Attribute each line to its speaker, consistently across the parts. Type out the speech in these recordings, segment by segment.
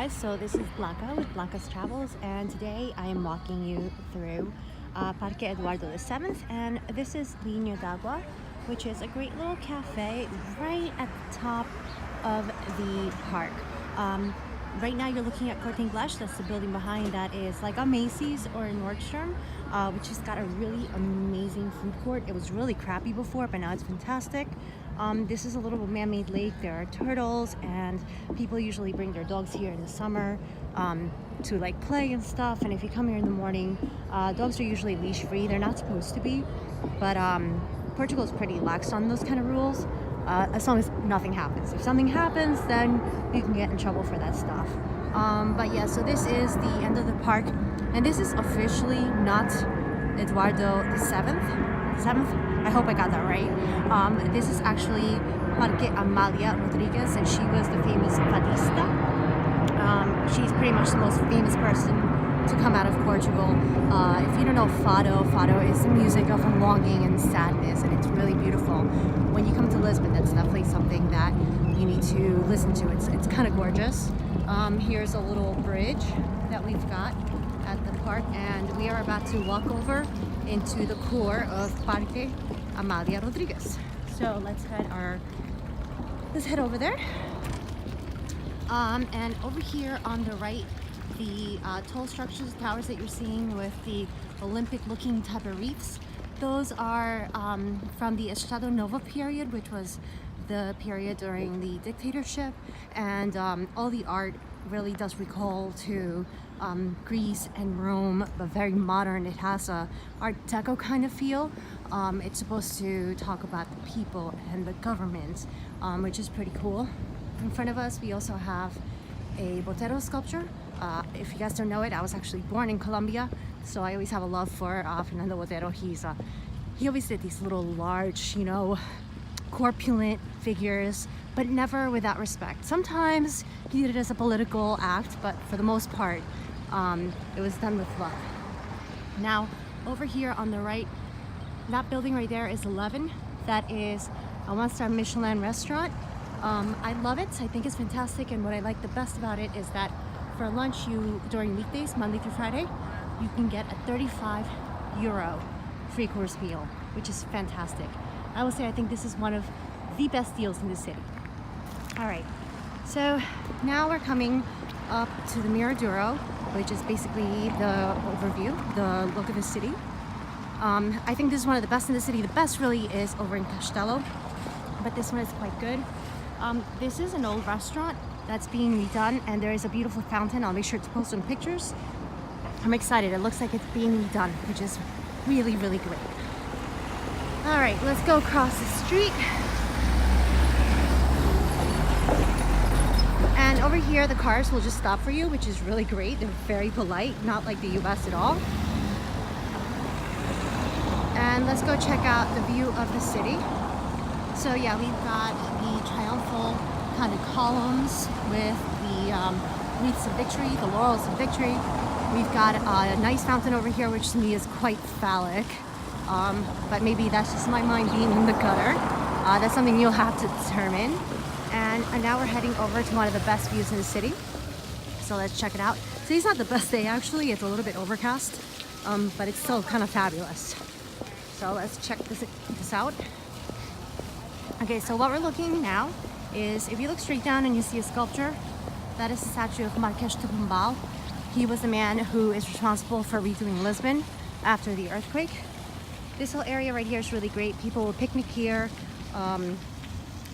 Speaker 1: guys, so this is Blanca with Blanca's Travels, and today I am walking you through Parque Eduardo VII, and this is Linha d'Água, which is a great little cafe right at the top of the park. Right now you're looking at Corte Inglés. That's the building behind that is like a Macy's or a Nordstrom, which has got a really amazing food court. It was really crappy before, but now it's fantastic. This is a little man-made lake. There are turtles, and people usually bring their dogs here in the summer to like play and stuff. And if you come here in the morning, dogs are usually leash free. They're not supposed to be, but Portugal is pretty lax on those kind of rules. As long as nothing happens. If something happens, then you can get in trouble for that stuff. But yeah, so this is the end of the park, and this is officially not Eduardo VII. I hope I got that right. This is actually Parque Amália Rodrigues, and she was the famous fadista. She's pretty much the most famous person to come out of Portugal. If you don't know fado is the music of longing and sadness, and it's really beautiful. When you come to Lisbon, that's definitely something that you need to listen to. It's kind of gorgeous. Here's a little bridge that we've got at the park, and we are about to walk over into the core of Parque Amália Rodrigues. So let's head over there. And over here on the right, the tall structures, towers that you're seeing with the Olympic looking type of reefs, those are from the Estado Novo period, which was the period during the dictatorship, and all the art really does recall to Greece and Rome, but very modern. It has a Art Deco kind of feel. It's supposed to talk about the people and the government, which is pretty cool. In front of us we also have a Botero sculpture. If you guys don't know it, I was actually born in Colombia, so I always have a love for Fernando Botero. He always did these little large, corpulent figures, but never without respect. Sometimes he did it as a political act, but for the most part, it was done with love. Now, over here on the right, that building right there is 11. That is a one-star Michelin restaurant. I love it. I think it's fantastic, and what I like the best about it is that for lunch, during weekdays, Monday through Friday, you can get a €35 three-course meal, which is fantastic. I will say I think this is one of the best deals in the city. All right, so now we're coming up to the Miradouro, which is basically the overview, the look of the city. I think this is one of the best in the city. The best really is over in Castelo, but this one is quite good. This is an old restaurant that's being redone, and there is a beautiful fountain. I'll make sure to post some pictures. I'm excited. It looks like it's being redone, which is really, really great. All right, let's go across the street. And over here, the cars will just stop for you, which is really great. They're very polite, not like the US at all. And let's go check out the view of the city. So yeah, we've got the triumphal kind of columns with the wreaths of victory, the laurels of victory. We've got a nice fountain over here, which to me is quite phallic, but maybe that's just my mind being in the gutter. That's something you'll have to determine. And now we're heading over to one of the best views in the city, so let's check it out. Today's not the best day, actually. It's a little bit overcast, but it's still kind of fabulous. So let's check this out. Okay, so what we're looking now is, if you look straight down and you see a sculpture, that is a statue of Marques de Pombal. He was the man who is responsible for redoing Lisbon after the earthquake. This whole area right here is really great. People will picnic here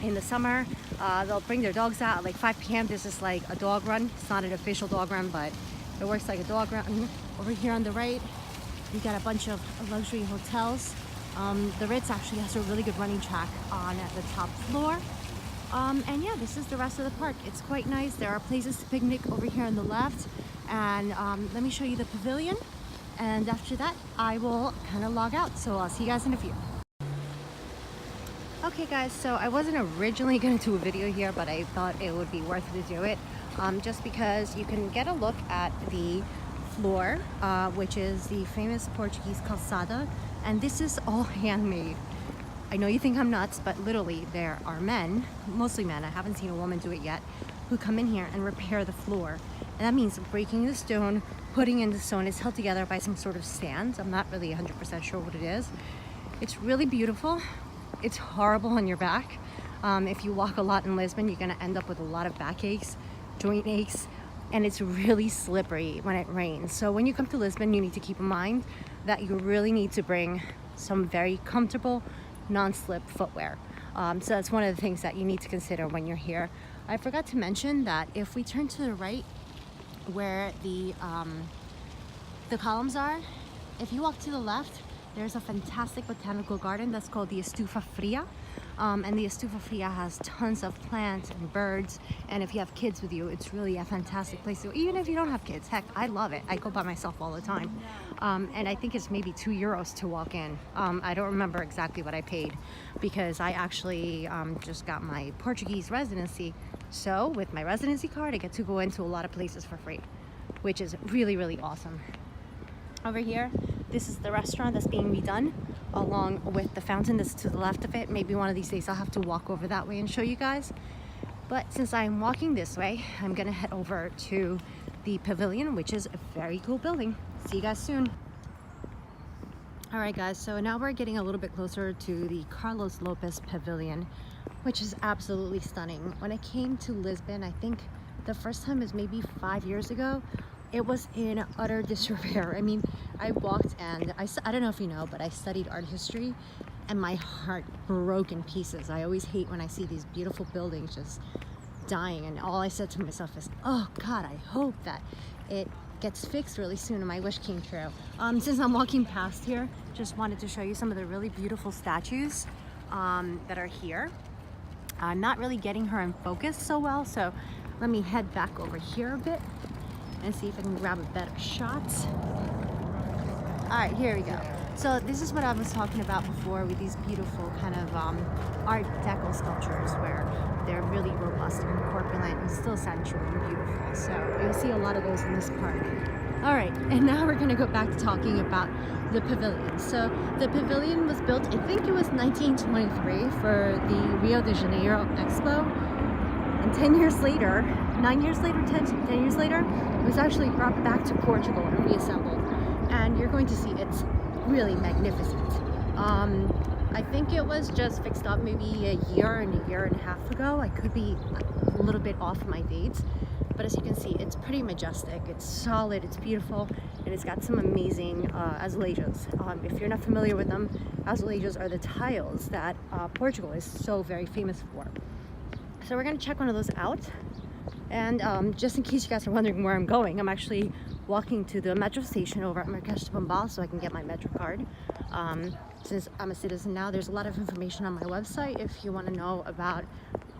Speaker 1: in the summer. They'll bring their dogs out at like 5 p.m. This is like a dog run. It's not an official dog run, but it works like a dog run. Over here on the right, we got a bunch of luxury hotels. The Ritz actually has a really good running track on the top floor. And yeah, this is the rest of the park. It's quite nice. There are places to picnic over here on the left. And let me show you the pavilion. And after that, I will kind of log out. So I'll see you guys in a few. Okay guys, so I wasn't originally going to do a video here, but I thought it would be worth it to do it. Just because you can get a look at the floor, which is the famous Portuguese calçada. And this is all handmade. I know you think I'm nuts, but literally there are men, mostly men, I haven't seen a woman do it yet, who come in here and repair the floor. And that means breaking the stone, putting in the stone. It's held together by some sort of stand. I'm not really 100% sure what it is. It's really beautiful. It's horrible on your back. If you walk a lot in Lisbon, you're gonna end up with a lot of backaches, joint aches, and it's really slippery when it rains. So when you come to Lisbon, you need to keep in mind that you really need to bring some very comfortable, non-slip footwear. So that's one of the things that you need to consider when you're here. I forgot to mention that if we turn to the right where the columns are, if you walk to the left, there's a fantastic botanical garden that's called the Estufa Fria. And the Estufa Fria has tons of plants and birds, and if you have kids with you, it's really a fantastic place to go. Even if you don't have kids, heck, I love it. I go by myself all the time. And I think it's maybe €2 to walk in. I don't remember exactly what I paid because I actually just got my Portuguese residency. So with my residency card, I get to go into a lot of places for free, which is really, really awesome. Over here, this is the restaurant that's being redone along with the fountain that's to the left of it. Maybe one of these days I'll have to walk over that way and show you guys. But since I'm walking this way, I'm gonna head over to the Pavilion, which is a very cool building. See you guys soon. All right guys, so now we're getting a little bit closer to the Carlos Lopes Pavilion, which is absolutely stunning. When I came to Lisbon, I think the first time was maybe 5 years ago. It was in utter disrepair. I mean, I walked and I don't know if you know, but I studied art history and my heart broke in pieces. I always hate when I see these beautiful buildings just dying, and all I said to myself is, oh God, I hope that it gets fixed really soon and my wish came true. Since I'm walking past here, just wanted to show you some of the really beautiful statues that are here. I'm not really getting her in focus so well, so let me head back over here a bit and see if I can grab a better shot. All right, here we go. So this is what I was talking about before with these beautiful kind of Art Deco sculptures where they're really robust and corpulent and still sensual and beautiful. So you'll see a lot of those in this park. All right, and now we're gonna go back to talking about the pavilion. So the pavilion was built, I think it was 1923 for the Rio de Janeiro Expo. And 10 years later, 9 years later, 10 years later, it was actually brought back to Portugal and reassembled. And you're going to see it's really magnificent. I think it was just fixed up maybe a year and a half ago. I could be a little bit off my dates, but as you can see, it's pretty majestic. It's solid, it's beautiful, and it's got some amazing azulejos. If you're not familiar with them, azulejos are the tiles that Portugal is so very famous for. So we're gonna check one of those out. And just in case you guys are wondering where I'm going, I'm actually walking to the metro station over at Marques de Pombal so I can get my metro card. Since I'm a citizen now, there's a lot of information on my website if you want to know about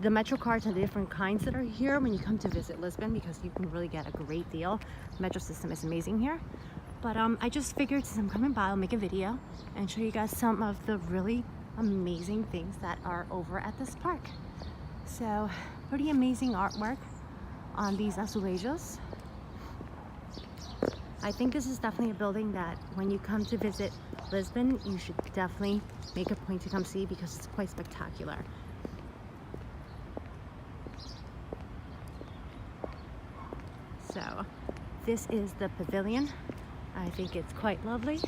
Speaker 1: the metro cards and the different kinds that are here when you come to visit Lisbon, because you can really get a great deal. The metro system is amazing here. But I just figured since I'm coming by, I'll make a video and show you guys some of the really amazing things that are over at this park. So pretty amazing artwork on these azulejos. I think this is definitely a building that when you come to visit Lisbon, you should definitely make a point to come see because it's quite spectacular. So this is the pavilion. I think it's quite lovely.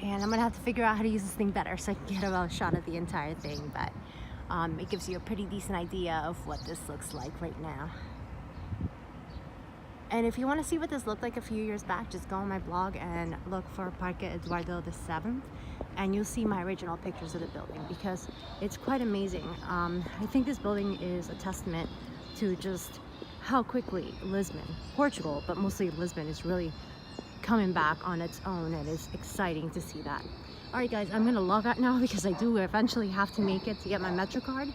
Speaker 1: And I'm gonna have to figure out how to use this thing better so I can get a well shot of the entire thing, but it gives you a pretty decent idea of what this looks like right now. And if you want to see what this looked like a few years back, just go on my blog and look for Parque Eduardo VII, and you'll see my original pictures of the building because it's quite amazing. I think this building is a testament to just how quickly Lisbon, Portugal, but mostly Lisbon, is really coming back on its own, and it's exciting to see that. All right guys, I'm gonna log out now because I do eventually have to make it to get my metro card.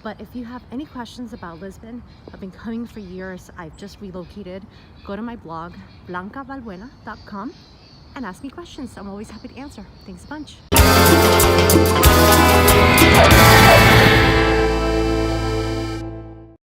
Speaker 1: But if you have any questions about Lisbon, I've been coming for years. I've just relocated. Go to my blog, blancavalbuena.com, and ask me questions. I'm always happy to answer. Thanks a bunch.